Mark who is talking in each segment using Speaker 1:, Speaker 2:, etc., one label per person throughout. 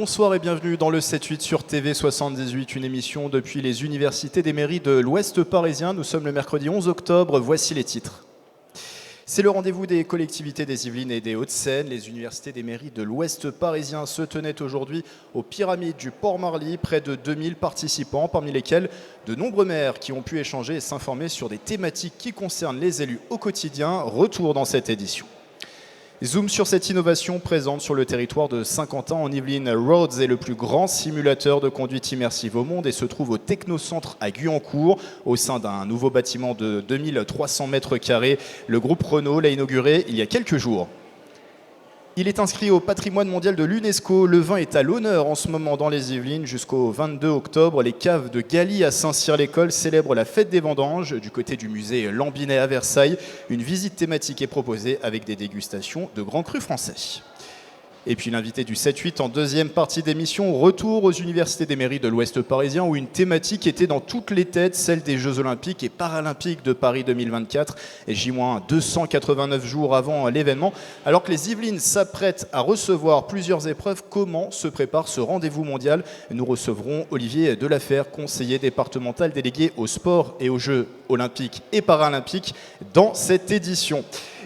Speaker 1: Bonsoir et bienvenue dans le 7-8 sur TV78, une émission depuis les universités des mairies de l'Ouest parisien. Nous sommes le mercredi 11 octobre, voici les titres. C'est le rendez-vous des collectivités des Yvelines et des Hauts-de-Seine. Les universités des mairies de l'Ouest parisien se tenaient aujourd'hui aux Pyramides du Port-Marly. Près de 2000 participants, parmi lesquels de nombreux maires qui ont pu échanger et s'informer sur des thématiques qui concernent les élus au quotidien. Retour dans cette édition. Zoom sur cette innovation présente sur le territoire de Saint-Quentin en Yvelines. Roads est le plus grand simulateur de conduite immersive au monde et se trouve au Technocentre à Guyancourt, au sein d'un nouveau bâtiment de 2300 mètres carrés. Le groupe Renault l'a inauguré il y a quelques jours. Il est inscrit au patrimoine mondial de l'UNESCO. Le vin est à l'honneur en ce moment dans les Yvelines. Jusqu'au 22 octobre, les caves de Galie à Saint-Cyr-l'École célèbrent la fête des vendanges. Du côté du musée Lambinet à Versailles, une visite thématique est proposée avec des dégustations de grands crus français. Et puis l'invité du 7-8 en deuxième partie d'émission, retour aux universités des mairies de l'Ouest parisien où une thématique était dans toutes les têtes, celle des Jeux Olympiques et Paralympiques de Paris 2024, et J-289 jours avant l'événement. Alors que les Yvelines s'apprêtent à recevoir plusieurs épreuves, comment se prépare ce rendez-vous mondial? Nous recevrons Olivier Delafère, conseiller départemental délégué au sport et aux Jeux Olympiques et Paralympiques dans cette édition.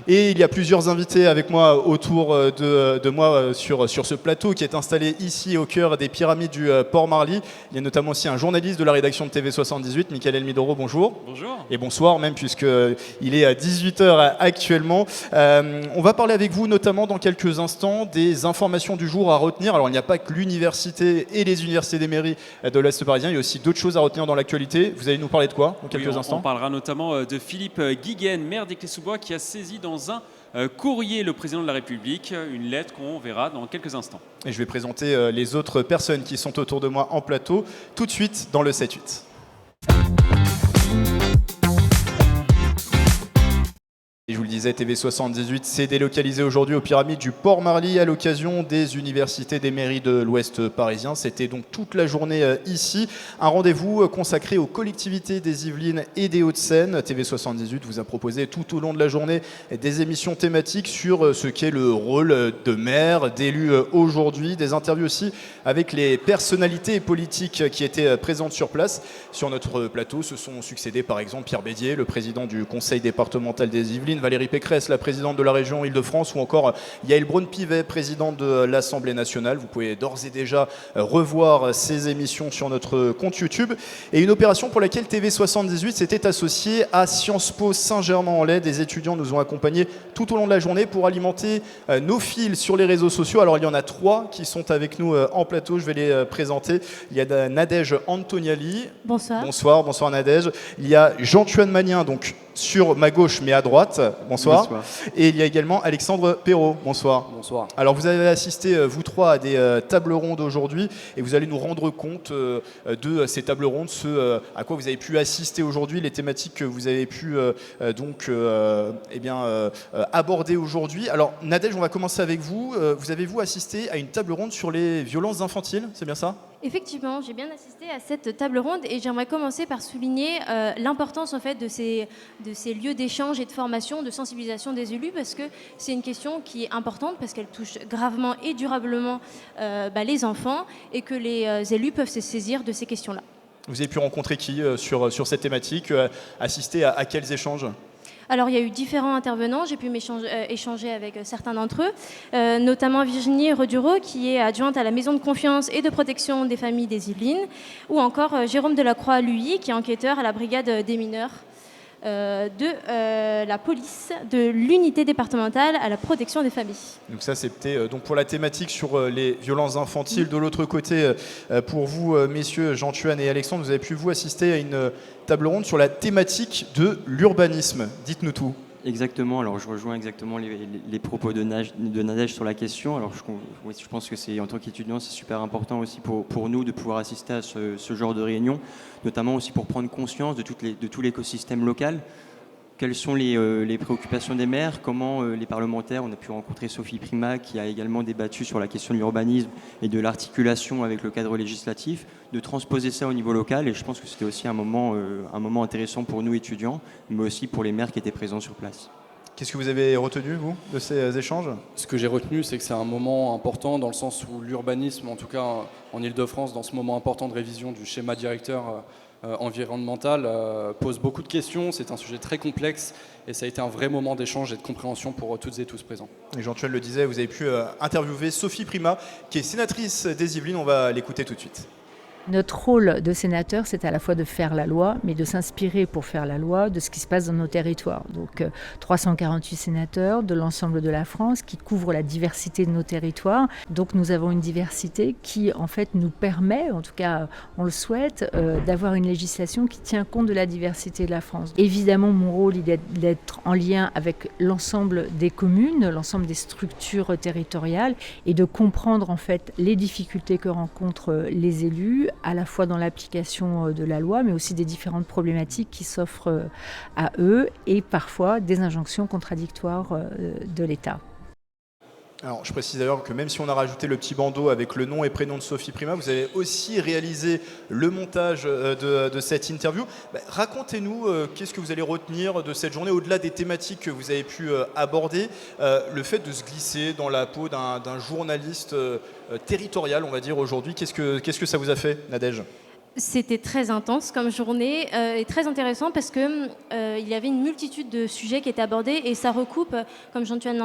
Speaker 1: Et il y a plusieurs invités avec moi autour de moi sur ce plateau qui est installé ici au cœur des Pyramides du Port-Marly. Il y a notamment aussi un journaliste de la rédaction de TV78, Michael Elmidoro, bonjour.
Speaker 2: Bonjour.
Speaker 1: Et bonsoir même puisqu'il est à 18h actuellement. On va parler avec vous notamment dans quelques instants des informations du jour à retenir. Alors il n'y a pas que l'université et les universités des mairies de l'Est parisien, il y a aussi d'autres choses à retenir dans l'actualité. Vous allez nous parler de quoi dans quelques instants?
Speaker 2: On parlera notamment de Philippe Guiguen, maire d'Éclé-sous-Bois, qui a saisi dans un courrier le président de la République, une lettre qu'on verra dans quelques instants.
Speaker 1: Et je vais présenter les autres personnes qui sont autour de moi en plateau tout de suite dans le 7-8. Et je vous le disais, TV78 s'est délocalisé aujourd'hui aux Pyramides du Port-Marly à l'occasion des universités des mairies de l'Ouest parisien. C'était donc toute la journée ici. Un rendez-vous consacré aux collectivités des Yvelines et des Hauts-de-Seine. TV78 vous a proposé tout au long de la journée des émissions thématiques sur ce qu'est le rôle de maire, d'élu aujourd'hui. Des interviews aussi avec les personnalités politiques qui étaient présentes sur place. Sur notre plateau se sont succédés par exemple Pierre Bédier, le président du conseil départemental des Yvelines, Valérie Pécresse, la présidente de la région Île-de-France, ou encore Yaël Braun-Pivet, présidente de l'Assemblée nationale. Vous pouvez d'ores et déjà revoir ces émissions sur notre compte YouTube. Et une opération pour laquelle TV78 s'était associée à Sciences Po Saint-Germain-en-Laye. Des étudiants nous ont accompagnés tout au long de la journée pour alimenter nos fils sur les réseaux sociaux. Alors il y en a 3 qui sont avec nous en plateau, je vais les présenter. Il y a Nadège Antoniali.
Speaker 3: Bonsoir.
Speaker 1: Bonsoir Nadège. Il y a Jean-Tuan Magnin, donc sur ma gauche mais à droite. Bonsoir.
Speaker 4: Bonsoir.
Speaker 1: Et il y a également Alexandre Perrault. Bonsoir.
Speaker 4: Bonsoir.
Speaker 1: Alors vous avez assisté, vous 3, à des tables rondes aujourd'hui et vous allez nous rendre compte de ces tables rondes, ce à quoi vous avez pu assister aujourd'hui, les thématiques que vous avez pu aborder aujourd'hui. Alors Nadège, on va commencer avec vous. Vous avez-vous assisté à une table ronde sur les violences infantiles, c'est bien ça ?
Speaker 3: Effectivement, j'ai bien assisté à cette table ronde et j'aimerais commencer par souligner l'importance en fait de ces lieux d'échange et de formation, de sensibilisation des élus, parce que c'est une question qui est importante parce qu'elle touche gravement et durablement les enfants et que les élus peuvent se saisir de ces questions-là. Vous
Speaker 1: avez pu rencontrer qui sur cette thématique, assister à quels échanges ?
Speaker 3: Alors, il y a eu différents intervenants. J'ai pu échanger avec certains d'entre eux, notamment Virginie Redureau, qui est adjointe à la Maison de confiance et de protection des familles des Yvelines, ou encore Jérôme Delacroix-Luy, qui est enquêteur à la brigade des mineurs de la police de l'unité départementale à la protection des familles.
Speaker 1: Donc ça, c'était donc pour la thématique sur les violences infantiles. De l'autre côté, pour vous, messieurs Jean-Tuan et Alexandre, vous avez pu vous assister à une table ronde sur la thématique de l'urbanisme. Dites-nous tout.
Speaker 4: Exactement, alors je rejoins exactement les propos de Nadège sur la question. Alors je pense que c'est, en tant qu'étudiant, c'est super important aussi pour nous de pouvoir assister à ce genre de réunion, notamment aussi pour prendre conscience de tout l'écosystème local. Quelles sont les préoccupations des maires? Comment les parlementaires, on a pu rencontrer Sophie Primat qui a également débattu sur la question de l'urbanisme et de l'articulation avec le cadre législatif, de transposer ça au niveau local. Et je pense que c'était aussi un moment intéressant pour nous étudiants, mais aussi pour les maires qui étaient présents sur place.
Speaker 1: Qu'est-ce que vous avez retenu, vous, de ces échanges ?
Speaker 5: Ce que j'ai retenu, c'est que c'est un moment important dans le sens où l'urbanisme, en tout cas en Ile-de-France, dans ce moment important de révision du schéma directeur environnemental, pose beaucoup de questions. C'est un sujet très complexe et ça a été un vrai moment d'échange et de compréhension pour toutes et tous présents.
Speaker 1: Et Jean-Tuel le disait, vous avez pu interviewer Sophie Primas, qui est sénatrice des Yvelines. On va l'écouter tout de suite.
Speaker 6: Notre rôle de sénateur, c'est à la fois de faire la loi, mais de s'inspirer pour faire la loi de ce qui se passe dans nos territoires. Donc 348 sénateurs de l'ensemble de la France qui couvrent la diversité de nos territoires. Donc nous avons une diversité qui en fait nous permet, en tout cas on le souhaite, d'avoir une législation qui tient compte de la diversité de la France. Évidemment, mon rôle il est d'être en lien avec l'ensemble des communes, l'ensemble des structures territoriales et de comprendre en fait les difficultés que rencontrent les élus, à la fois dans l'application de la loi, mais aussi des différentes problématiques qui s'offrent à eux et parfois des injonctions contradictoires de l'État.
Speaker 1: Alors, je précise d'ailleurs que même si on a rajouté le petit bandeau avec le nom et prénom de Sophie Primas, vous avez aussi réalisé le montage de cette interview. Racontez-nous qu'est-ce que vous allez retenir de cette journée, au-delà des thématiques que vous avez pu aborder, le fait de se glisser dans la peau d'un journaliste territorial, on va dire, aujourd'hui. Qu'est-ce que ça vous a fait, Nadège ?
Speaker 3: C'était très intense comme journée et très intéressant parce que il y avait une multitude de sujets qui étaient abordés et ça recoupe, comme Jean-Tuel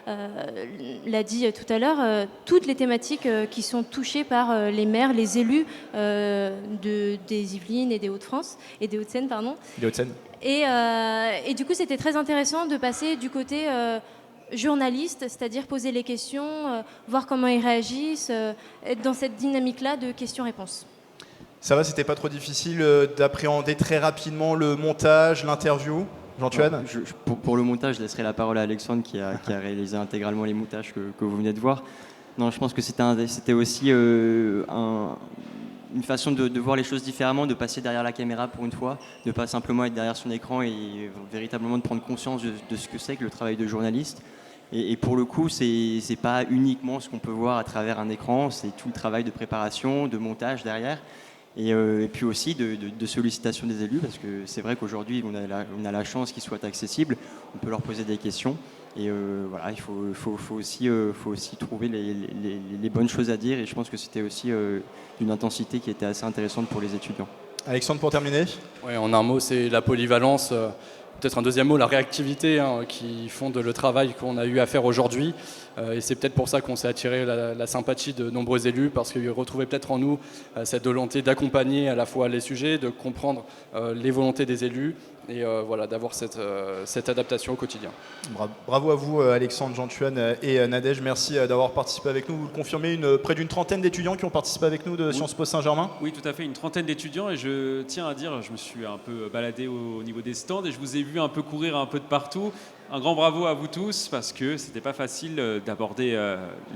Speaker 3: l'a dit tout à l'heure, toutes les thématiques qui sont touchées par les maires, les élus des Yvelines et des Hauts-de-France et des Hauts-de-Seine, pardon.
Speaker 1: Des Hauts-de-Seine.
Speaker 3: Et du coup, c'était très intéressant de passer du côté journaliste, c'est-à-dire poser les questions, voir comment ils réagissent, être dans cette dynamique-là de questions-réponses.
Speaker 1: Ça va, c'était pas trop difficile d'appréhender très rapidement le montage, l'interview, Jean-Tuel ?
Speaker 4: Pour le montage, je laisserai la parole à Alexandre qui a réalisé intégralement les montages que vous venez de voir. Non, je pense que c'était aussi une façon de voir les choses différemment, de passer derrière la caméra pour une fois, de pas simplement être derrière son écran et véritablement de prendre conscience de ce que c'est que le travail de journaliste. Et pour le coup, c'est pas uniquement ce qu'on peut voir à travers un écran, c'est tout le travail de préparation, de montage derrière. Et puis aussi de sollicitation des élus, parce que c'est vrai qu'aujourd'hui, on a la chance qu'ils soient accessibles, on peut leur poser des questions. Et voilà, il faut aussi trouver les bonnes choses à dire. Et je pense que c'était aussi d'une intensité qui était assez intéressante pour les étudiants.
Speaker 1: Alexandre, pour terminer ?
Speaker 5: Ouais, en un mot, c'est la polyvalence. Peut-être un deuxième mot, la réactivité qui fonde le travail qu'on a eu à faire aujourd'hui. Et c'est peut-être pour ça qu'on s'est attiré la sympathie de nombreux élus, parce qu'ils retrouvaient peut-être en nous cette volonté d'accompagner à la fois les sujets, de comprendre les volontés des élus et voilà, d'avoir cette adaptation au quotidien.
Speaker 1: Bravo à vous, Alexandre, Jean-Tuel et Nadège. Merci d'avoir participé avec nous. Vous le confirmez, près d'une trentaine d'étudiants qui ont participé avec nous de Sciences Po Saint-Germain ?
Speaker 2: Oui, tout à fait, une trentaine d'étudiants. Et je tiens à dire, je me suis un peu baladé au niveau des stands et je vous ai vu un peu courir un peu de partout. Un grand bravo à vous tous, parce que c'était pas facile d'aborder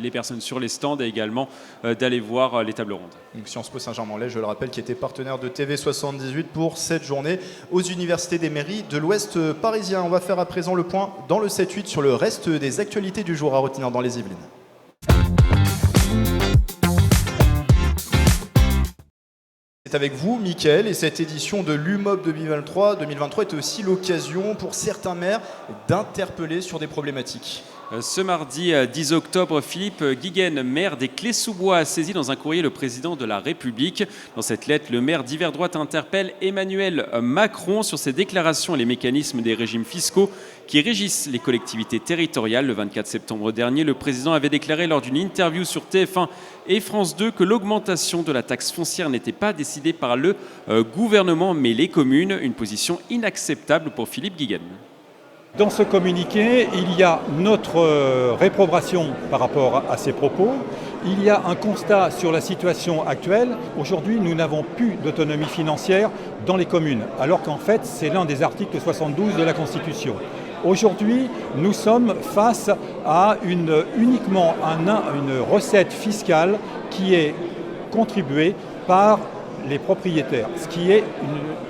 Speaker 2: les personnes sur les stands et également d'aller voir les tables rondes.
Speaker 1: Donc Sciences Po Saint-Germain-en-Laye, je le rappelle, qui était partenaire de TV78 pour cette journée aux universités des mairies de l'Ouest parisien. On va faire à présent le point dans le 7-8 sur le reste des actualités du jour à retenir dans les Yvelines. C'est avec vous, Mickaël, et cette édition de l'UMOB 2023 était aussi l'occasion pour certains maires d'interpeller sur des problématiques.
Speaker 2: Ce mardi 10 octobre, Philippe Guiguen, maire des Clés-sous-Bois, a saisi dans un courrier le président de la République. Dans cette lettre, le maire d'hiver droite interpelle Emmanuel Macron sur ses déclarations et les mécanismes des régimes fiscaux qui régissent les collectivités territoriales. Le 24 septembre dernier, le président avait déclaré lors d'une interview sur TF1 et France 2 que l'augmentation de la taxe foncière n'était pas décidée par le gouvernement mais les communes, une position inacceptable pour Philippe Guiguen.
Speaker 7: Dans ce communiqué, il y a notre réprobation par rapport à ces propos. Il y a un constat sur la situation actuelle. Aujourd'hui, nous n'avons plus d'autonomie financière dans les communes, alors qu'en fait, c'est l'un des articles 72 de la Constitution. Aujourd'hui, nous sommes face à uniquement une recette fiscale qui est contribuée par les propriétaires, ce qui est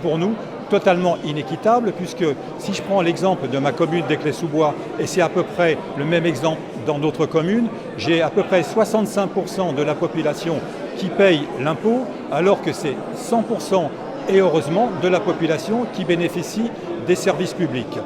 Speaker 7: pour nous totalement inéquitable, puisque si je prends l'exemple de ma commune des Clés-sous-Bois, et c'est à peu près le même exemple dans d'autres communes, j'ai à peu près 65% de la population qui paye l'impôt, alors que c'est 100% et heureusement de la population qui bénéficie des services publics.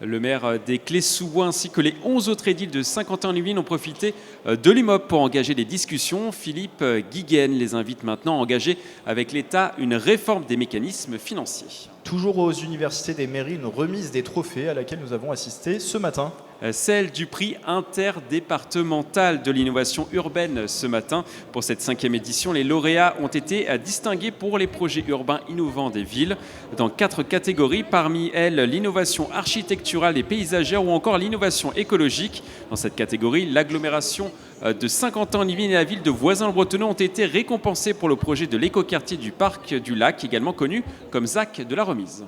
Speaker 2: Le maire des Clés-sous-Bois ainsi que les 11 autres édiles de Saint-Quentin-en-Yvelines ont profité de l'IMOP pour engager des discussions. Philippe Guiguen les invite maintenant à engager avec l'État une réforme des mécanismes financiers.
Speaker 1: Toujours aux universités des mairies, une remise des trophées à laquelle nous avons assisté ce matin.
Speaker 2: Celle du prix interdépartemental de l'innovation urbaine ce matin. Pour cette 5e édition, les lauréats ont été distingués pour les projets urbains innovants des villes dans 4 catégories, parmi elles l'innovation architecturale et paysagère ou encore l'innovation écologique. Dans cette catégorie, l'agglomération de Saint-Quentin-en-Yvelines et la ville de Voisins-le-Bretonneux ont été récompensés pour le projet de l'écoquartier du Parc du Lac, également connu comme ZAC de la Remise.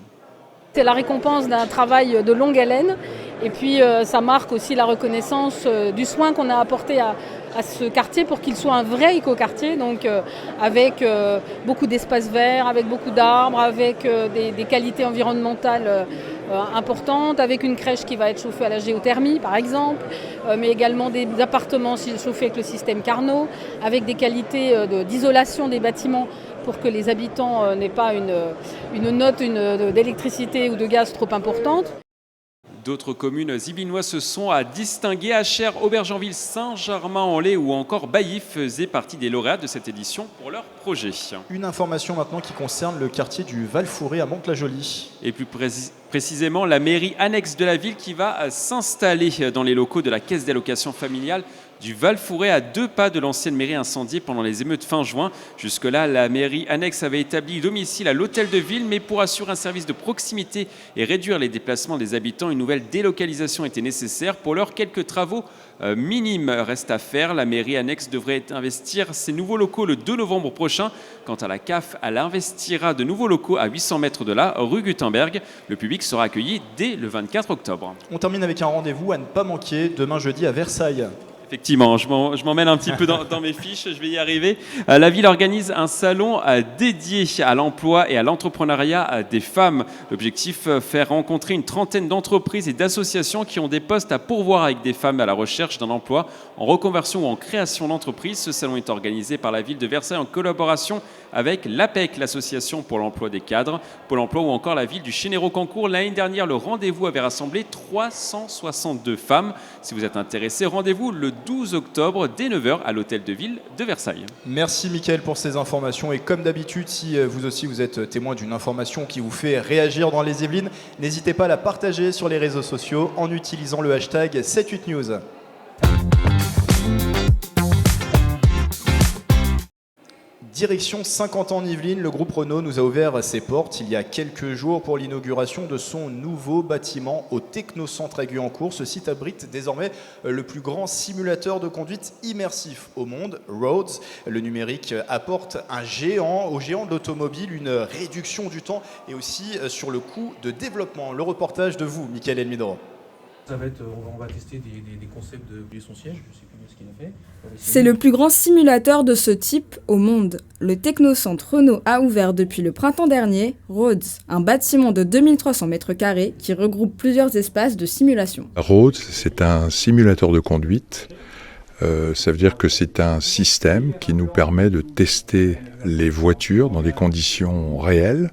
Speaker 8: C'est la récompense d'un travail de longue haleine et puis ça marque aussi la reconnaissance du soin qu'on a apporté à ce quartier pour qu'il soit un vrai écoquartier, donc avec beaucoup d'espaces verts, avec beaucoup d'arbres, avec des qualités environnementales importantes, avec une crèche qui va être chauffée à la géothermie par exemple, mais également des appartements chauffés avec le système Carnot, avec des qualités d'isolation des bâtiments pour que les habitants n'aient pas une note d'électricité ou de gaz trop importante.
Speaker 2: D'autres communes yvelinoises se sont distinguées. Achères, Aubergenville, Saint-Germain-en-Laye ou encore Bailly faisaient partie des lauréats de cette édition pour leur projet.
Speaker 1: Une information maintenant qui concerne le quartier du Val-Fouré à Mantes-la-Jolie.
Speaker 2: Et plus précisément, la mairie annexe de la ville qui va s'installer dans les locaux de la Caisse d'allocation familiale du Val-Fouré, à 2 pas de l'ancienne mairie incendiée pendant les émeutes fin juin. Jusque-là, la mairie annexe avait établi domicile à l'hôtel de ville, mais pour assurer un service de proximité et réduire les déplacements des habitants, une nouvelle délocalisation était nécessaire. Pour l'heure, quelques travaux minimes restent à faire. La mairie annexe devrait investir ses nouveaux locaux le 2 novembre prochain. Quant à la CAF, elle investira de nouveaux locaux à 800 mètres de là, rue Gutenberg. Le public sera accueilli dès le 24 octobre.
Speaker 1: On termine avec un rendez-vous à ne pas manquer demain jeudi à Versailles.
Speaker 2: Effectivement, je m'emmène un petit peu dans mes fiches, je vais y arriver. La ville organise un salon dédié à l'emploi et à l'entrepreneuriat des femmes. L'objectif, faire rencontrer une trentaine d'entreprises et d'associations qui ont des postes à pourvoir avec des femmes à la recherche d'un emploi en reconversion ou en création d'entreprise. Ce salon est organisé par la ville de Versailles en collaboration avec l'APEC, l'association pour l'emploi des cadres, Pôle emploi ou encore la ville du Chénéreau-Cancourt. L'année dernière, le rendez-vous avait rassemblé 362 femmes. Si vous êtes intéressé, rendez-vous le 12 octobre dès 9h à l'hôtel de ville de Versailles.
Speaker 1: Merci Mickaël pour ces informations et comme d'habitude, si vous aussi vous êtes témoin d'une information qui vous fait réagir dans les Yvelines, n'hésitez pas à la partager sur les réseaux sociaux en utilisant le hashtag 78news. Direction Saint-Quentin-en-Yvelines, le groupe Renault nous a ouvert ses portes il y a quelques jours pour l'inauguration de son nouveau bâtiment au Technocentre à Guyancourt. Ce site abrite désormais le plus grand simulateur de conduite immersif au monde, Roads. Le numérique apporte aux géants de l'automobile une réduction du temps et aussi sur le coût de développement. Le reportage de vous, Mickaël Elmidro.
Speaker 9: Ça va être, on va tester des concepts de son siège, je ne sais plus bien ce qu'il a fait.
Speaker 10: C'est le plus grand simulateur de ce type au monde. Le Technocentre Renault a ouvert depuis le printemps dernier Roads, un bâtiment de 2300 m² qui regroupe plusieurs espaces de simulation.
Speaker 11: Roads, c'est un simulateur de conduite. Ça veut dire que c'est un système qui nous permet de tester les voitures dans des conditions réelles,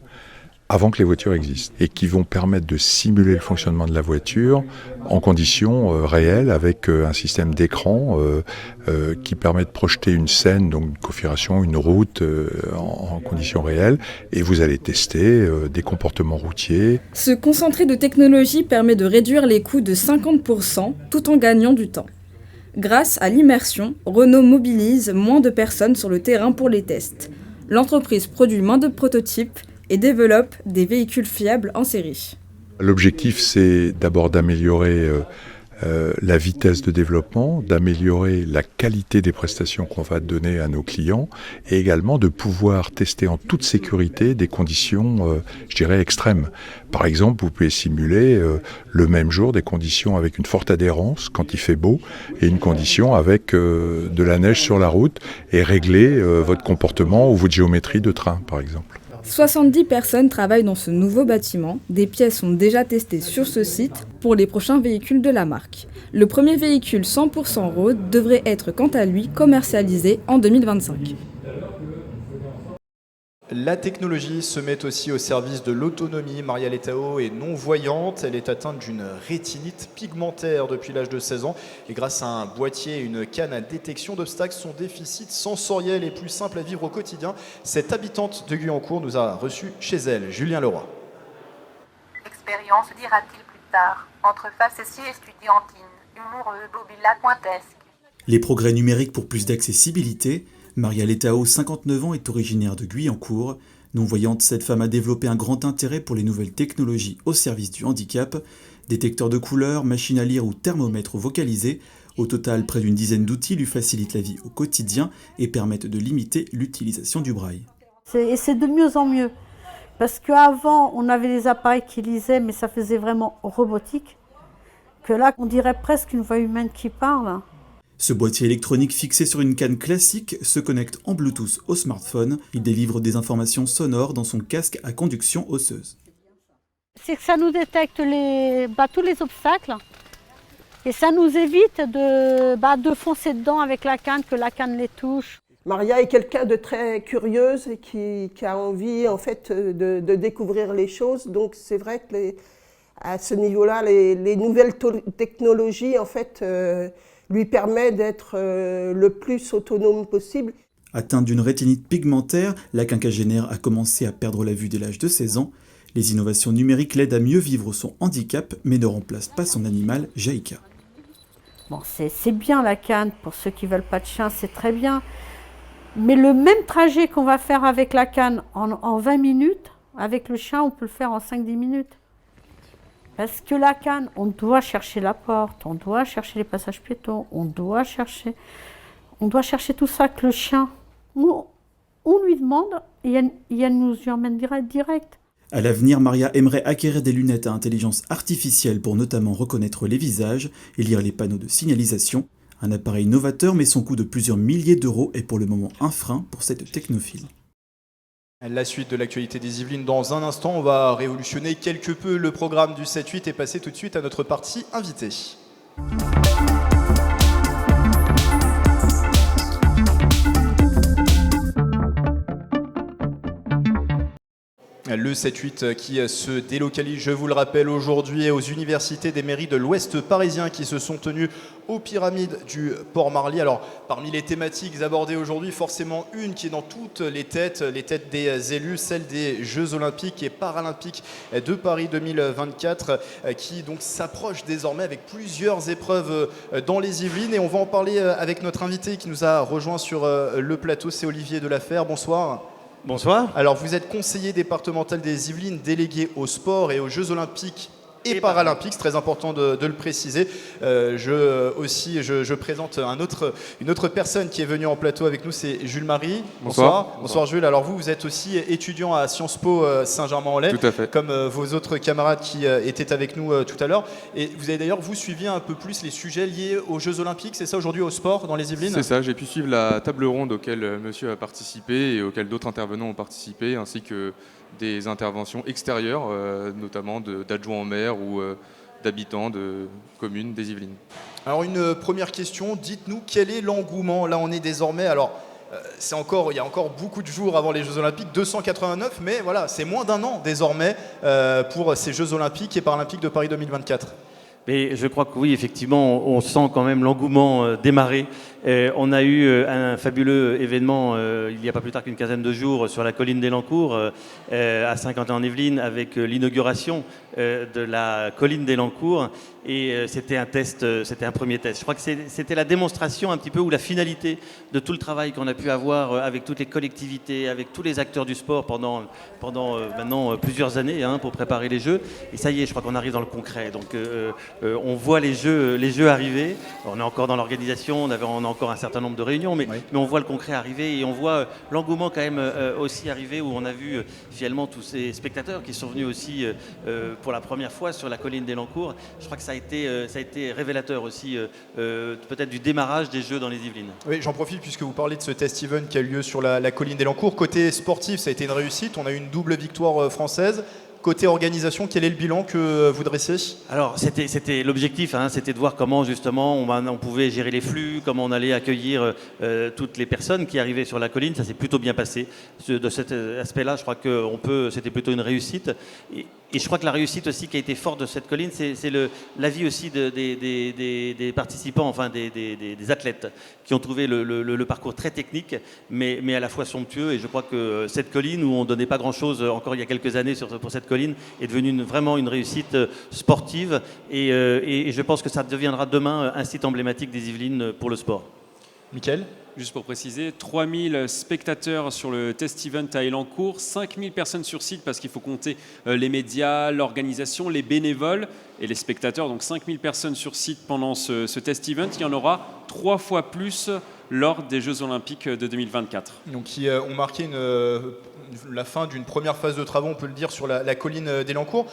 Speaker 11: avant que les voitures existent, et qui vont permettre de simuler le fonctionnement de la voiture en conditions réelles, avec un système d'écran qui permet de projeter une scène, donc une configuration, une route en conditions réelles, et vous allez tester des comportements routiers.
Speaker 10: Ce concentré de technologie permet de réduire les coûts de 50% tout en gagnant du temps. Grâce à l'immersion, Renault mobilise moins de personnes sur le terrain pour les tests. L'entreprise produit moins de prototypes et développe des véhicules fiables en série.
Speaker 11: L'objectif, c'est d'abord d'améliorer la vitesse de développement, d'améliorer la qualité des prestations qu'on va donner à nos clients et également de pouvoir tester en toute sécurité des conditions, je dirais, extrêmes. Par exemple, vous pouvez simuler le même jour des conditions avec une forte adhérence quand il fait beau et une condition avec de la neige sur la route et régler votre comportement ou votre géométrie de train, par exemple.
Speaker 10: 70 personnes travaillent dans ce nouveau bâtiment. Des pièces sont déjà testées sur ce site pour les prochains véhicules de la marque. Le premier véhicule 100% road devrait être quant à lui commercialisé en 2025.
Speaker 1: La technologie se met aussi au service de l'autonomie. Maria Letao est non-voyante. Elle est atteinte d'une rétinite pigmentaire depuis l'âge de 16 ans. Et grâce à un boîtier et une canne à détection d'obstacles, son déficit sensoriel est plus simple à vivre au quotidien. Cette habitante de Guyancourt nous a reçus chez elle. Julien Leroy.
Speaker 12: Expérience, dira-t-il plus tard, entre facétie estudiantine, humoureux, bobilla-pointesque.
Speaker 13: Les progrès numériques pour plus d'accessibilité. Maria Letao, 59 ans, est originaire de Guyancourt. Non-voyante, cette femme a développé un grand intérêt pour les nouvelles technologies au service du handicap. Détecteurs de couleurs, machines à lire ou thermomètres vocalisés. Au total, près d'une dizaine d'outils lui facilitent la vie au quotidien et permettent de limiter l'utilisation du braille.
Speaker 14: Et c'est de mieux en mieux. Parce qu'avant, on avait des appareils qui lisaient, mais ça faisait vraiment robotique. Que là, on dirait presque une voix humaine qui parle.
Speaker 13: Ce boîtier électronique fixé sur une canne classique se connecte en Bluetooth au smartphone. Il délivre des informations sonores dans son casque à conduction osseuse.
Speaker 14: C'est que ça nous détecte tous les obstacles et ça nous évite de foncer dedans avec la canne, que la canne les touche.
Speaker 15: Maria est quelqu'un de très curieuse et qui a envie en fait de découvrir les choses. Donc c'est vrai que à ce niveau-là, les nouvelles technologies en fait lui permet d'être le plus autonome possible.
Speaker 13: Atteinte d'une rétinite pigmentaire, la quinquagénaire a commencé à perdre la vue dès l'âge de 16 ans. Les innovations numériques l'aident à mieux vivre son handicap, mais ne remplacent pas son animal, Jaïka.
Speaker 14: Bon, c'est bien la canne, pour ceux qui ne veulent pas de chien, c'est très bien. Mais le même trajet qu'on va faire avec la canne en 20 minutes, avec le chien, on peut le faire en 5-10 minutes. Parce que la canne, on doit chercher la porte, on doit chercher les passages piétons, on doit chercher tout ça que le chien. On lui demande et elle nous y emmène direct.
Speaker 13: À l'avenir, Maria aimerait acquérir des lunettes à intelligence artificielle pour notamment reconnaître les visages et lire les panneaux de signalisation. Un appareil novateur, mais son coût de plusieurs milliers d'euros est pour le moment un frein pour cette technophile.
Speaker 1: La suite de l'actualité des Yvelines dans un instant. On va révolutionner quelque peu le programme du 7-8 et passer tout de suite à notre partie invitée. Le 7-8 qui se délocalise, je vous le rappelle, aujourd'hui aux universités des mairies de l'Ouest parisien qui se sont tenues aux Pyramides du Port-Marly. Alors, parmi les thématiques abordées aujourd'hui, forcément une qui est dans toutes les têtes des élus, celle des Jeux Olympiques et Paralympiques de Paris 2024, qui donc s'approche désormais avec plusieurs épreuves dans les Yvelines. Et on va en parler avec notre invité qui nous a rejoint sur le plateau, c'est Olivier Delafère. Bonsoir.
Speaker 16: Bonsoir.
Speaker 1: Alors, vous êtes conseiller départemental des Yvelines, délégué au sport et aux Jeux Olympiques et Paralympiques, c'est très important de le préciser. Je présente une autre personne qui est venue en plateau avec nous, c'est Jules Marie. Bonsoir Jules. Alors vous êtes aussi étudiant à Sciences Po Saint-Germain-en-Laye,
Speaker 16: tout à fait,
Speaker 1: comme vos autres camarades qui étaient avec nous tout à l'heure. Et vous avez d'ailleurs, vous suivi un peu plus les sujets liés aux Jeux Olympiques, c'est ça aujourd'hui, au sport dans les Yvelines?
Speaker 16: C'est ça, j'ai pu suivre la table ronde auquel monsieur a participé et auquel d'autres intervenants ont participé, ainsi que des interventions extérieures, notamment d'adjoints au maire ou d'habitants de communes des Yvelines.
Speaker 1: Alors une première question, dites-nous quel est l'engouement? Là on est désormais, alors il y a encore beaucoup de jours avant les Jeux Olympiques, 289, mais voilà, c'est moins d'un an désormais pour ces Jeux Olympiques et Paralympiques de Paris 2024.
Speaker 17: Mais je crois que oui, effectivement, on sent quand même l'engouement démarrer. On a eu un fabuleux événement il n'y a pas plus tard qu'une quinzaine de jours sur la colline d'Élancourt, à Saint-Quentin-en-Yvelines, avec l'inauguration de la colline d'Élancourt. Et c'était un premier test. Je crois que c'était la démonstration un petit peu, ou la finalité de tout le travail qu'on a pu avoir avec toutes les collectivités, avec tous les acteurs du sport pendant maintenant plusieurs années pour préparer les Jeux. Et ça y est, je crois qu'on arrive dans le concret. Donc on voit les jeux arriver. On est encore dans l'organisation, on a encore un certain nombre de réunions, mais on voit le concret arriver et on voit l'engouement quand même aussi arriver, où on a vu finalement tous ces spectateurs qui sont venus aussi pour la première fois sur la colline d'Élancourt. Je crois que ça a été révélateur aussi peut-être du démarrage des Jeux dans les Yvelines.
Speaker 1: Oui, j'en profite puisque vous parlez de ce test event qui a eu lieu sur la colline d'Élancourt. Côté sportif, ça a été une réussite. On a eu une double victoire française. Côté organisation, quel est le bilan que vous dressez?
Speaker 17: Alors, c'était l'objectif, c'était de voir comment justement on pouvait gérer les flux, comment on allait accueillir toutes les personnes qui arrivaient sur la colline. Ça s'est plutôt bien passé. De cet aspect-là, je crois que c'était plutôt une réussite. Et je crois que la réussite aussi qui a été forte de cette colline, c'est l'avis aussi des participants, enfin des athlètes, qui ont trouvé le parcours très technique, mais à la fois somptueux. Et je crois que cette colline, où on ne donnait pas grand-chose encore il y a quelques années pour cette colline, est devenue vraiment une réussite sportive. Et je pense que ça deviendra demain un site emblématique des Yvelines pour le sport.
Speaker 1: Mickaël ?
Speaker 2: Juste pour préciser, 3000 spectateurs sur le test event à Elancourt, 5000 personnes sur site parce qu'il faut compter les médias, l'organisation, les bénévoles et les spectateurs. Donc 5000 personnes sur site pendant ce test event. Il y en aura 3 fois plus lors des Jeux Olympiques de 2024.
Speaker 1: Donc qui ont marqué la fin d'une première phase de travaux, on peut le dire, sur la colline d'Elancourt.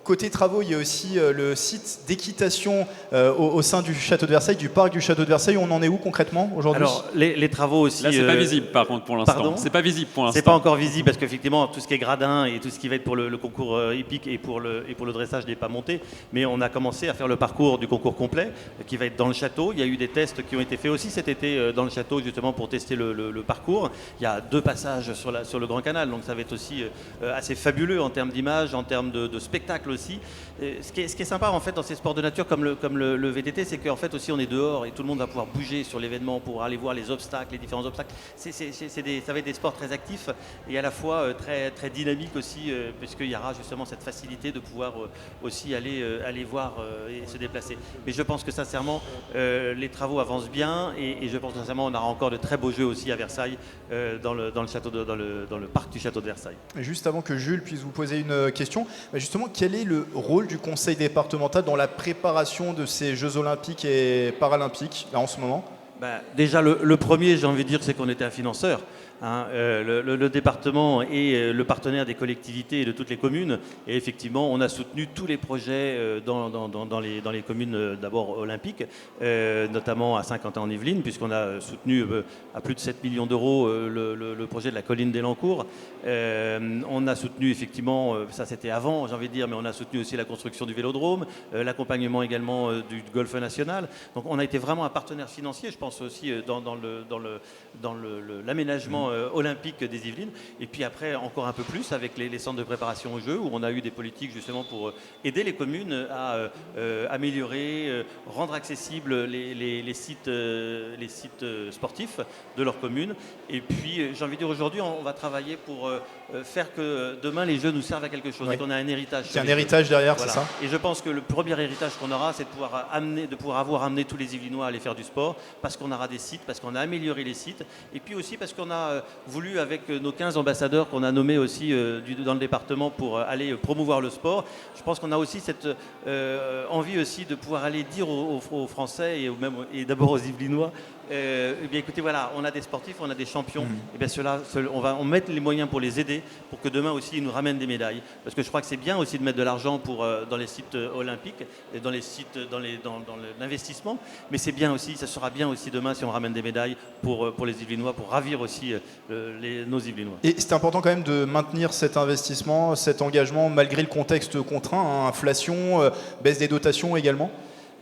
Speaker 1: Côté travaux, il y a aussi le site d'équitation au sein du château de Versailles, du parc du château de Versailles. On en est où concrètement aujourd'hui?
Speaker 17: Alors, les travaux aussi...
Speaker 2: Là, c'est pas visible par contre pour l'instant.
Speaker 17: Pardon ?
Speaker 2: C'est pas visible pour l'instant.
Speaker 17: C'est pas encore visible parce qu'effectivement, tout ce qui est gradin et tout ce qui va être pour le concours hippique et pour le dressage n'est pas monté. Mais on a commencé à faire le parcours du concours complet qui va être dans le château. Il y a eu des tests qui ont été faits aussi cet été dans le château justement pour tester le parcours. Il y a 2 passages sur le Grand Canal, donc ça va être aussi assez fabuleux en termes d'image, en termes de spectacle aussi. Ce qui est sympa en fait dans ces sports de nature comme le VTT, c'est qu'en fait aussi on est dehors et tout le monde va pouvoir bouger sur l'événement pour aller voir les obstacles, les différents obstacles. Ça va être des sports très actifs et à la fois très, très dynamiques aussi, puisqu'il y aura justement cette facilité de pouvoir aussi aller voir et se déplacer. Mais je pense que sincèrement les travaux avancent bien et je pense que sincèrement on aura encore de très beaux jeux aussi à Versailles dans le parc du château de Versailles.
Speaker 1: Juste avant que Jules puisse vous poser une question, justement, quel est le rôle du conseil départemental dans la préparation de ces Jeux Olympiques et Paralympiques, là, en ce moment?
Speaker 17: Déjà, le premier, j'ai envie de dire, c'est qu'on était un financeur. Le département est le partenaire des collectivités et de toutes les communes. Et effectivement, on a soutenu tous les projets dans les communes d'abord olympiques, notamment à Saint-Quentin-en-Yvelines, puisqu'on a soutenu à plus de 7 millions d'euros le projet de la colline d'Elancourt. On a soutenu effectivement, ça c'était avant, j'ai envie de dire, mais on a soutenu aussi la construction du vélodrome, l'accompagnement également du golf national. Donc on a été vraiment un partenaire financier, je pense aussi dans l'aménagement olympique des Yvelines. Et puis après, encore un peu plus avec les centres de préparation aux Jeux, où on a eu des politiques justement pour aider les communes à améliorer, rendre accessibles les sites sportifs de leur commune. Et puis, j'ai envie de dire, aujourd'hui, on va travailler pour faire que demain, les Jeux nous servent à quelque chose.
Speaker 1: Oui.
Speaker 17: Et qu'on a un héritage.
Speaker 1: Il y a un héritage derrière,
Speaker 17: voilà.
Speaker 1: C'est ça?
Speaker 17: Et je pense que le premier héritage qu'on aura, c'est de pouvoir avoir amené tous les Yvelinois à aller faire du sport, parce qu'on aura des sites, parce qu'on a amélioré les sites, et puis aussi parce qu'on a voulu, avec nos 15 ambassadeurs qu'on a nommés aussi dans le département pour aller promouvoir le sport, je pense qu'on a aussi cette envie aussi de pouvoir aller dire aux Français et d'abord aux Yvelinois, eh bien écoutez, voilà, on a des sportifs, on a des champions, et bien ceux-là, on va mettre les moyens pour les aider, pour que demain aussi ils nous ramènent des médailles. Parce que je crois que c'est bien aussi de mettre de l'argent dans les sites olympiques, et dans l'investissement, mais c'est bien aussi, ça sera bien aussi demain si on ramène des médailles pour les Yvelinois, pour ravir aussi nos Yvelinois.
Speaker 1: Et c'est important quand même de maintenir cet investissement, cet engagement, malgré le contexte contraint, inflation, baisse des dotations également?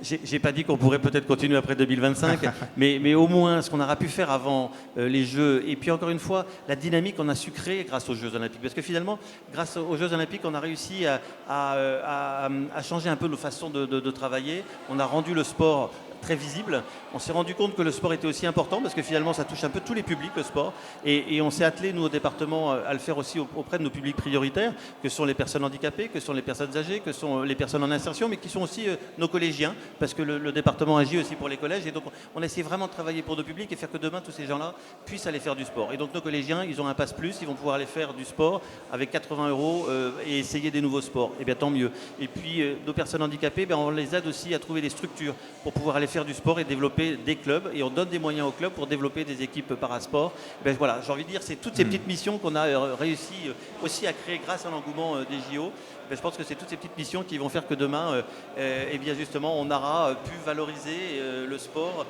Speaker 17: J'ai pas dit qu'on pourrait peut-être continuer après 2025, mais au moins ce qu'on aura pu faire avant les Jeux, et puis encore une fois, la dynamique qu'on a su créer grâce aux Jeux Olympiques. Parce que finalement, grâce aux Jeux Olympiques, on a réussi à changer un peu nos façons de travailler. On a rendu le sport très visible. On s'est rendu compte que le sport était aussi important parce que finalement ça touche un peu tous les publics, le sport, et on s'est attelé nous au département à le faire aussi auprès de nos publics prioritaires, que sont les personnes handicapées, que sont les personnes âgées, que sont les personnes en insertion, mais qui sont aussi nos collégiens, parce que le département agit aussi pour les collèges, et donc on essaie vraiment de travailler pour nos publics et faire que demain tous ces gens-là puissent aller faire du sport. Et donc nos collégiens, ils ont un pass plus, ils vont pouvoir aller faire du sport avec 80 € et essayer des nouveaux sports. Et bien tant mieux. Et puis nos personnes handicapées, on les aide aussi à trouver des structures pour pouvoir aller faire du sport et développer des clubs, et on donne des moyens aux clubs pour développer des équipes parasport. Voilà, j'ai envie de dire, c'est toutes ces petites missions qu'on a réussi aussi à créer grâce à l'engouement des JO. je pense que c'est toutes ces petites missions qui vont faire que demain, bien justement, on aura pu valoriser le sport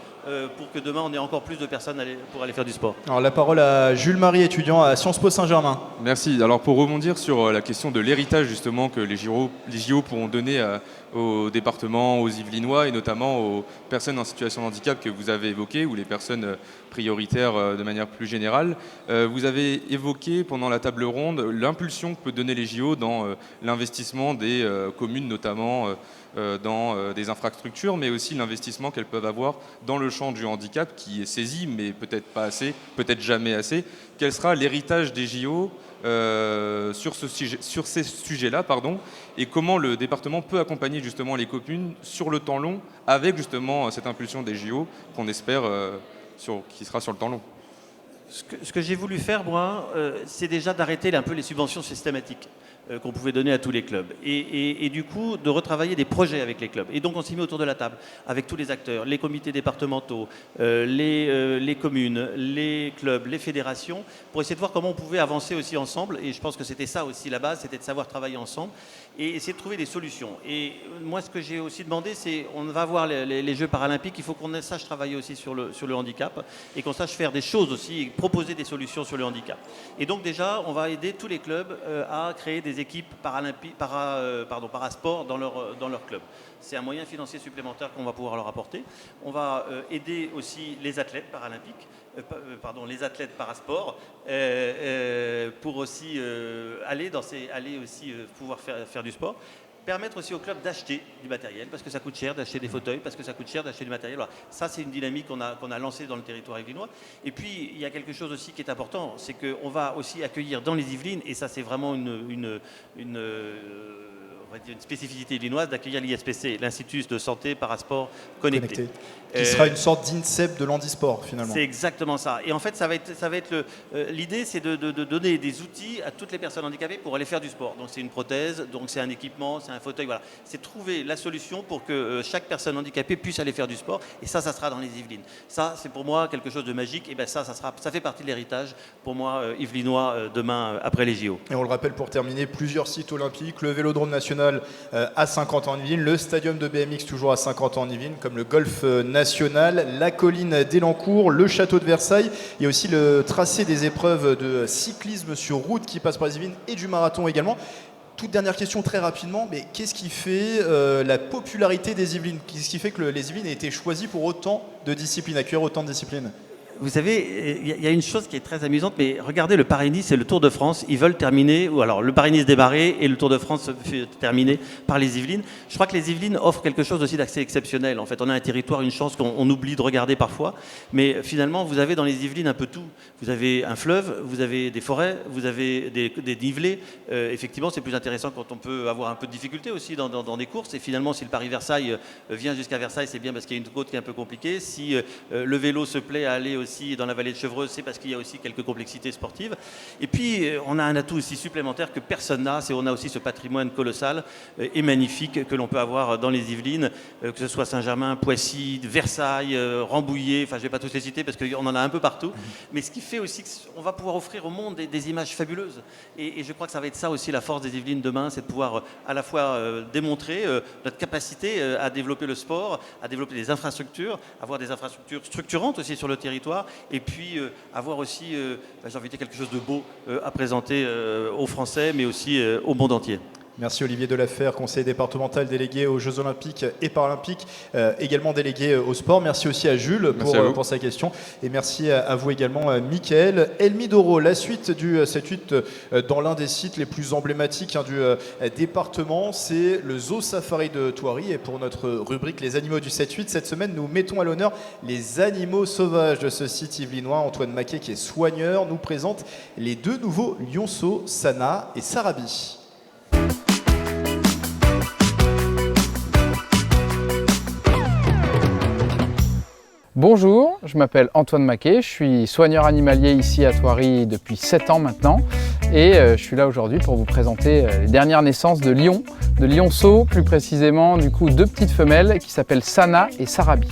Speaker 17: pour que demain, on ait encore plus de personnes pour aller faire du sport.
Speaker 1: Alors la parole à Jules-Marie, étudiant à Sciences Po Saint-Germain.
Speaker 16: Merci. Alors pour rebondir sur la question de l'héritage justement que les JO pourront donner aux départements, aux Yvelinois et notamment aux personnes en situation de handicap que vous avez évoquées ou les personnes prioritaires de manière plus générale. Vous avez évoqué pendant la table ronde l'impulsion que peut donner les JO dans l'investissement des communes, notamment dans des infrastructures, mais aussi l'investissement qu'elles peuvent avoir dans le champ du handicap qui est saisi, mais peut-être pas assez, peut-être jamais assez. Quel sera l'héritage des JO sur ces sujets-là, et comment le département peut accompagner justement les communes sur le temps long avec justement cette impulsion des JO qu'on espère qui sera sur le temps long.
Speaker 17: Ce que j'ai voulu faire, moi, c'est déjà d'arrêter un peu les subventions systématiques qu'on pouvait donner à tous les clubs. Et du coup, de retravailler des projets avec les clubs. Et donc, on s'est mis autour de la table avec tous les acteurs, les comités départementaux, les communes, les clubs, les fédérations, pour essayer de voir comment on pouvait avancer aussi ensemble. Et je pense que c'était ça aussi la base, c'était de savoir travailler ensemble et essayer de trouver des solutions. Et moi, ce que j'ai aussi demandé, c'est, on va voir les Jeux paralympiques, il faut qu'on sache travailler aussi sur le handicap et qu'on sache faire des choses aussi et proposer des solutions sur le handicap. Et donc déjà, on va aider tous les clubs à créer des équipes parasport dans leur club. C'est un moyen financier supplémentaire qu'on va pouvoir leur apporter. On va aider aussi les athlètes paralympiques, les athlètes parasport, pour aussi pouvoir faire du sport. Permettre aussi aux clubs d'acheter du matériel, parce que ça coûte cher d'acheter des fauteuils, parce que ça coûte cher d'acheter du matériel. Voilà. Ça, c'est une dynamique qu'on a lancée dans le territoire yvelinois. Et puis, il y a quelque chose aussi qui est important, c'est qu'on va aussi accueillir dans les Yvelines, et ça, c'est vraiment une spécificité yvelinoise, d'accueillir l'ISPC, l'Institut de santé parasport connecté.
Speaker 1: Qui sera une sorte d'INSEP de l'handisport, finalement.
Speaker 17: C'est exactement ça. Et en fait, ça va être l'idée, c'est de donner des outils à toutes les personnes handicapées pour aller faire du sport. Donc, c'est une prothèse, donc c'est un équipement, c'est un fauteuil, voilà. C'est trouver la solution pour que chaque personne handicapée puisse aller faire du sport. Et ça sera dans les Yvelines. Ça, c'est pour moi quelque chose de magique. Et bien ça fait partie de l'héritage, pour moi, yvelinois, demain, après les JO.
Speaker 1: Et on le rappelle pour terminer, plusieurs sites olympiques, le Vélodrome national à Saint-Quentin-en-Yvelines, le stadium de BMX toujours à Saint-Quentin-en-Yvelines, comme le golf national, la colline d'Elancourt, le château de Versailles. Il y a aussi le tracé des épreuves de cyclisme sur route qui passe par les Yvelines et du marathon également. Toute dernière question très rapidement, mais qu'est-ce qui fait la popularité des Yvelines? Qu'est-ce qui fait que les Yvelines aient été choisies pour autant de disciplines, accueillir autant de disciplines?
Speaker 17: Vous savez, il y a une chose qui est très amusante, mais regardez le Paris-Nice et le Tour de France, ils veulent terminer, ou alors le Paris-Nice démarrer et le Tour de France terminé par les Yvelines. Je crois que les Yvelines offrent quelque chose aussi d'assez exceptionnel. En fait, on a un territoire, une chance qu'on oublie de regarder parfois, mais finalement, vous avez dans les Yvelines un peu tout. Vous avez un fleuve, vous avez des forêts, vous avez des nivelés. Effectivement, c'est plus intéressant quand on peut avoir un peu de difficulté aussi dans des courses. Et finalement, si le Paris-Versailles vient jusqu'à Versailles, c'est bien parce qu'il y a une côte qui est un peu compliquée. Si le vélo se plaît à aller aussi dans la vallée de Chevreuse, c'est parce qu'il y a aussi quelques complexités sportives. Et puis, on a un atout aussi supplémentaire que personne n'a, c'est on a aussi ce patrimoine colossal et magnifique que l'on peut avoir dans les Yvelines, que ce soit Saint-Germain, Poissy, Versailles, Rambouillet, enfin je ne vais pas tous les citer parce qu'on en a un peu partout, mais ce qui fait aussi qu'on va pouvoir offrir au monde des images fabuleuses. Et je crois que ça va être ça aussi la force des Yvelines demain, c'est de pouvoir à la fois démontrer notre capacité à développer le sport, à développer des infrastructures, avoir des infrastructures structurantes aussi sur le territoire, et puis avoir aussi, j'ai envie de dire, quelque chose de beau à présenter aux Français, mais aussi au monde entier.
Speaker 1: Merci Olivier Delafère, conseiller départemental délégué aux Jeux Olympiques et Paralympiques, également délégué au sport. Merci aussi à Jules pour sa question. Et merci à vous également, Mickaël. Elmi Doro, la suite du 7-8 dans l'un des sites les plus emblématiques du département, c'est le Zoo Safari de Thoiry. Et pour notre rubrique Les animaux du 7-8, cette semaine, nous mettons à l'honneur les animaux sauvages de ce site yvelinois. Antoine Maquet, qui est soigneur, nous présente les deux nouveaux lionceaux, Sana et Sarabi.
Speaker 18: Bonjour, je m'appelle Antoine Maquet, je suis soigneur animalier ici à Thoiry depuis 7 ans maintenant et je suis là aujourd'hui pour vous présenter les dernières naissances de lions, de lionceaux, plus précisément du coup 2 petites femelles qui s'appellent Sana et Sarabi.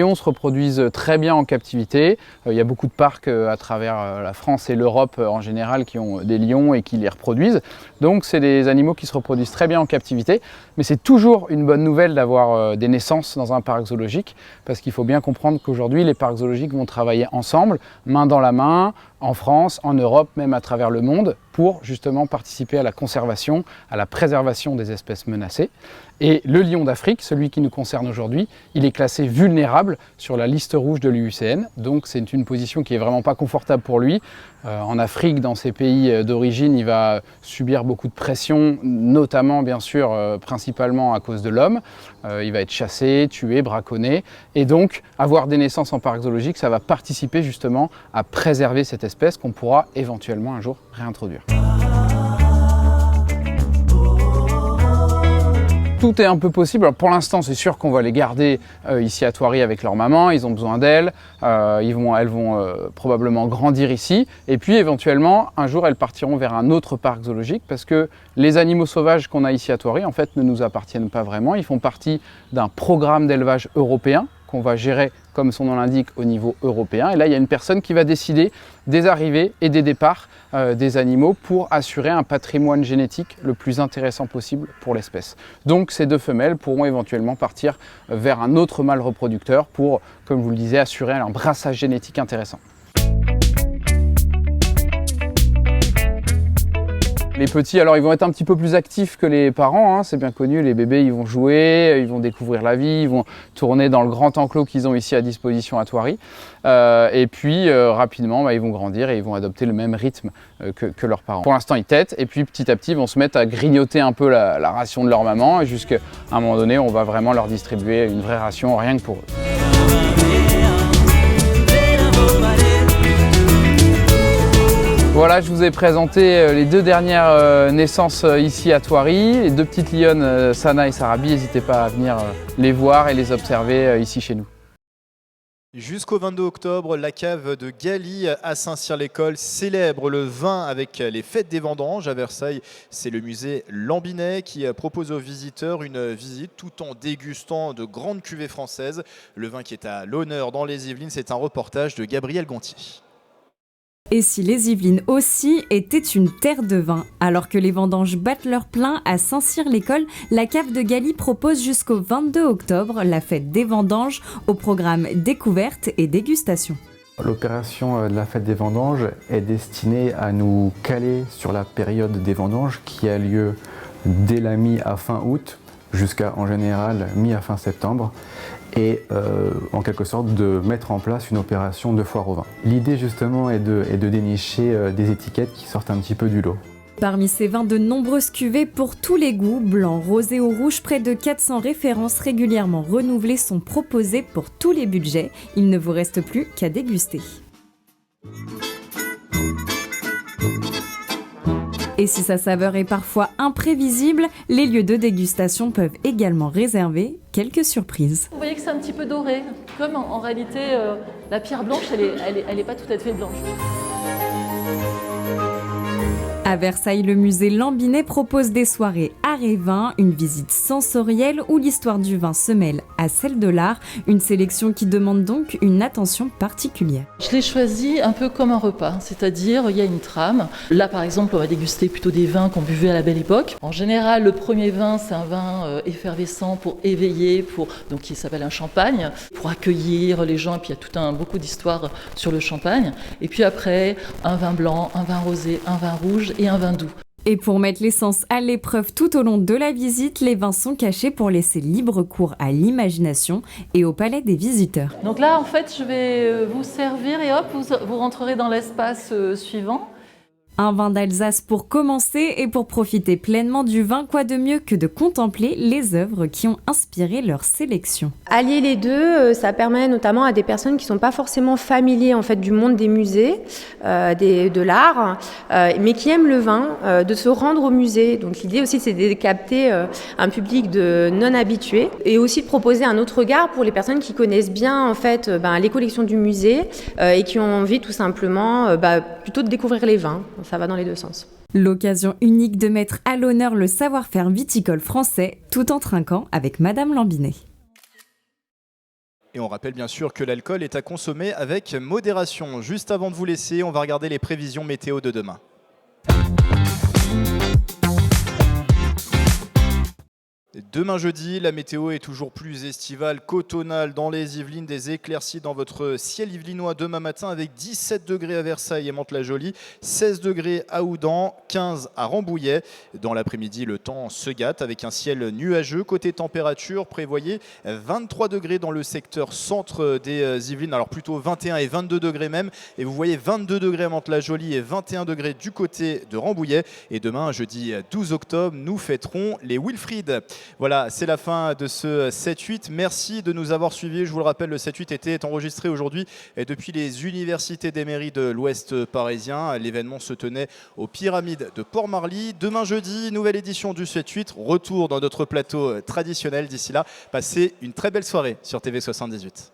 Speaker 18: lions se reproduisent très bien en captivité. Il y a beaucoup de parcs à travers la France et l'Europe en général qui ont des lions et qui les reproduisent. Donc c'est des animaux qui se reproduisent très bien en captivité. Mais c'est toujours une bonne nouvelle d'avoir des naissances dans un parc zoologique, parce qu'il faut bien comprendre qu'aujourd'hui les parcs zoologiques vont travailler ensemble, main dans la main, en France, en Europe, même à travers le monde, pour justement participer à la conservation, à la préservation des espèces menacées. Et le lion d'Afrique, celui qui nous concerne aujourd'hui, il est classé vulnérable sur la liste rouge de l'IUCN, donc c'est une position qui n'est vraiment pas confortable pour lui. En Afrique, dans ses pays d'origine, il va subir beaucoup de pression, notamment bien sûr, principalement à cause de l'homme. Il va être chassé, tué, braconné, et donc avoir des naissances en parc zoologique, ça va participer justement à préserver cette espèce qu'on pourra éventuellement un jour réintroduire. Tout est un peu possible. Alors pour l'instant, c'est sûr qu'on va les garder ici à Thoiry avec leur maman. Ils ont besoin d'elles. Elles vont probablement grandir ici. Et puis éventuellement, un jour, elles partiront vers un autre parc zoologique parce que les animaux sauvages qu'on a ici à Thoiry, en fait, ne nous appartiennent pas vraiment. Ils font partie d'un programme d'élevage européen qu'on va gérer, comme son nom l'indique, au niveau européen. Et là, il y a une personne qui va décider des arrivées et des départs des animaux pour assurer un patrimoine génétique le plus intéressant possible pour l'espèce. Donc ces deux femelles pourront éventuellement partir vers un autre mâle reproducteur pour, comme vous le disiez, assurer un brassage génétique intéressant. Les petits, alors ils vont être un petit peu plus actifs que les parents, hein, c'est bien connu, les bébés ils vont jouer, ils vont découvrir la vie, ils vont tourner dans le grand enclos qu'ils ont ici à disposition à Thoiry. Et puis rapidement ils vont grandir et ils vont adopter le même rythme que leurs parents. Pour l'instant ils tètent et puis petit à petit ils vont se mettre à grignoter un peu la ration de leur maman et jusqu'à un moment donné on va vraiment leur distribuer une vraie ration rien que pour eux. Voilà, je vous ai présenté les deux dernières naissances ici à Thoiry, les deux petites lionnes Sana et Sarabi. N'hésitez pas à venir les voir et les observer ici chez nous.
Speaker 1: Jusqu'au 22 octobre, la cave de Galie à Saint-Cyr-l'École célèbre le vin avec les fêtes des vendanges. À Versailles, c'est le musée Lambinet qui propose aux visiteurs une visite tout en dégustant de grandes cuvées françaises. Le vin qui est à l'honneur dans les Yvelines, c'est un reportage de Gabriel Gontier.
Speaker 10: Et si les Yvelines aussi étaient une terre de vin? Alors que les vendanges battent leur plein à Saint-Cyr-l'École, la cave de Galie propose jusqu'au 22 octobre la fête des vendanges au programme découverte et dégustation.
Speaker 19: L'opération de la fête des vendanges est destinée à nous caler sur la période des vendanges qui a lieu dès la mi à fin août jusqu'à en général mi à fin septembre. Et en quelque sorte de mettre en place une opération de foire au vin. L'idée justement est de dénicher des étiquettes qui sortent un petit peu du lot.
Speaker 10: Parmi ces vins, de nombreuses cuvées pour tous les goûts, blanc, rosé ou rouge, près de 400 références régulièrement renouvelées sont proposées pour tous les budgets. Il ne vous reste plus qu'à déguster. Et si sa saveur est parfois imprévisible, les lieux de dégustation peuvent également réserver quelques surprises.
Speaker 20: Vous voyez que c'est un petit peu doré, comme en réalité la pierre blanche, elle est pas tout à fait blanche.
Speaker 10: À Versailles, le musée Lambinet propose des soirées art et vin, une visite sensorielle où l'histoire du vin se mêle à celle de l'art, une sélection qui demande donc une attention particulière.
Speaker 20: Je l'ai choisi un peu comme un repas, c'est-à-dire il y a une trame. Là par exemple, on va déguster plutôt des vins qu'on buvait à la Belle Époque. En général, le premier vin, c'est un vin effervescent pour éveiller, donc qui s'appelle un champagne, pour accueillir les gens, et puis il y a beaucoup d'histoires sur le champagne. Et puis après, un vin blanc, un vin rosé, un vin rouge et un vin doux.
Speaker 10: Et pour mettre l'essence à l'épreuve tout au long de la visite, les vins sont cachés pour laisser libre cours à l'imagination et au palais des visiteurs.
Speaker 20: Donc là, en fait, je vais vous servir et hop, vous rentrerez dans l'espace suivant.
Speaker 10: Un vin d'Alsace pour commencer et pour profiter pleinement du vin, quoi de mieux que de contempler les œuvres qui ont inspiré leur sélection.
Speaker 21: Allier les deux, ça permet notamment à des personnes qui ne sont pas forcément familiers en fait, du monde des musées, de l'art, mais qui aiment le vin, de se rendre au musée. Donc l'idée aussi c'est de capter un public de non-habitués et aussi de proposer un autre regard pour les personnes qui connaissent bien en fait, les collections du musée et qui ont envie tout simplement plutôt de découvrir les vins. Ça va dans les deux sens.
Speaker 10: L'occasion unique de mettre à l'honneur le savoir-faire viticole français tout en trinquant avec Madame Lambinet.
Speaker 1: Et on rappelle bien sûr que l'alcool est à consommer avec modération. Juste avant de vous laisser, on va regarder les prévisions météo de demain. Demain jeudi, la météo est toujours plus estivale qu'automnale dans les Yvelines. Des éclaircies dans votre ciel yvelinois demain matin avec 17 degrés à Versailles et Mantes-la-Jolie, 16 degrés à Houdan, 15 à Rambouillet. Dans l'après-midi, le temps se gâte avec un ciel nuageux. Côté température, prévoyez 23 degrés dans le secteur centre des Yvelines. Alors plutôt 21 et 22 degrés même. Et vous voyez 22 degrés à Mantes-la-Jolie et 21 degrés du côté de Rambouillet. Et demain, jeudi 12 octobre, nous fêterons les Wilfried. Voilà, c'est la fin de ce 7-8. Merci de nous avoir suivis. Je vous le rappelle, le 7-8 était enregistré aujourd'hui depuis les universités des mairies de l'Ouest parisien. L'événement se tenait aux Pyramides de Port-Marly. Demain jeudi, nouvelle édition du 7-8. Retour dans notre plateau traditionnel. D'ici là, passez une très belle soirée sur TV78.